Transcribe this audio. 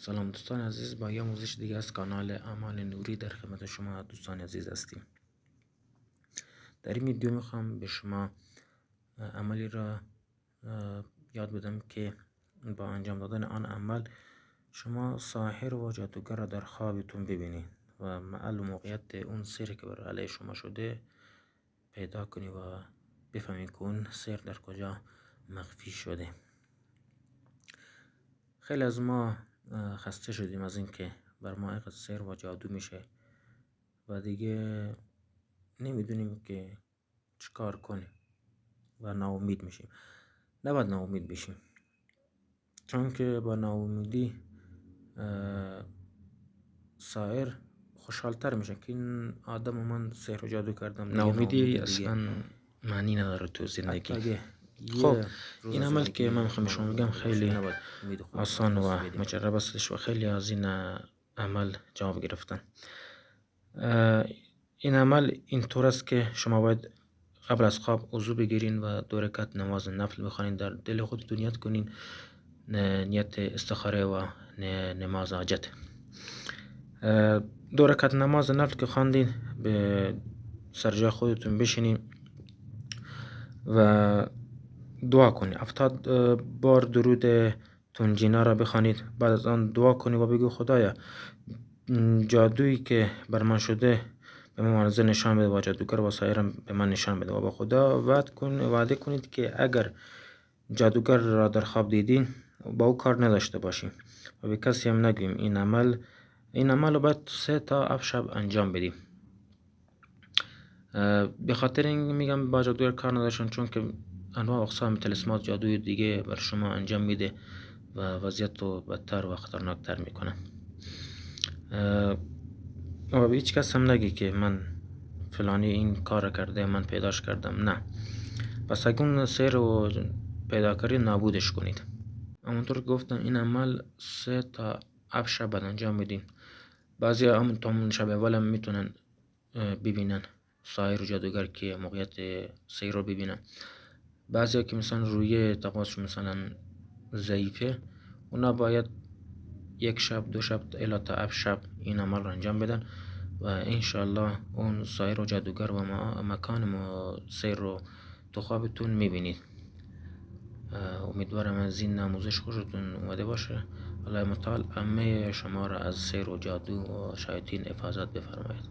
سلام دوستان عزیز، با یه آموزش دیگه از کانال امان نوری در خدمت شما دوستان عزیز هستیم. در این ویدیو میخوام به شما عملی را یاد بدم که با انجام دادن آن عمل شما ساحر و جادوگر را در خوابتون ببینید و محل و موقعیت اون سحری که بر علیه شما شده پیدا کنی و بفهمید که اون سحر در کجا مخفی شده. خیلی از ما خسته شدیم از اینکه بر ما اینقدر سحر و جادو میشه و دیگه نمیدونیم که چیکار کنیم و ناامید میشیم. نباید ناامید بشیم، چون که با ناامیدی ساحر خوشحالتر میشه که این آدم من سحر و جادو کردم. ناامیدی اصلا معنی نداره تو زندگی. خب این عمل که من میخوام شما بگم خیلی آسان و مجرب هستش و خیلی از این عمل جواب گرفتن. این عمل اینطور است که شما باید قبل از خواب وضو بگیرین و 2 رکعت نماز نفل بخوانین، در دل خودتون نیت کنین نیت استخاره و نماز حاجت. 2 رکعت نماز نفل که خواندین به سر خودتون بشینین و دعا کنید. 70 بار درود تنجینا را بخوانید. بعد از آن دعا کنید و بگو خدایا جادویی که بر من شده به من منظر نشان بده و جادوگر و سایرم به من نشان بده و با خدا وعده کنید که اگر جادوگر را در خواب دیدین با او کار نداشته باشیم و به کسی هم نگویم. این عمل رو باید 3 تا 7 شب انجام بدیم. به خاطر این میگم با جادوگر کار نداشتن، چون که انواع اقسام طلسمات جادوی دیگه بر شما انجام میده و وضعیت رو بدتر و خطرناکتر میکنه. و به هیچ کس هم نگی که من فلانی این کار کرده من پیداش کردم، نه. پس اگه سحر و پیداکاری نابودش کنید. همونطور که گفتم این عمل 3 تا 7 شب انجام میدین. بعضی همون شب اول هم میتونن ببینن ساحر و جادوگر که موقعیت سحر رو ببینن. بعضی که مثلا روی تقاضش مثلا ضعیفه، اونا باید 1 شب 2 شب الی تا 7 شب این عمل رو انجام بدن و انشالله اون ساحر و جادوگر و مکان سحر رو تو خوابتون میبینید. امیدوارم از این آموزش خوشتون اومده باشه. الله متعال همه شما را از سحر و جادو و شیاطین حفاظت بفرماید.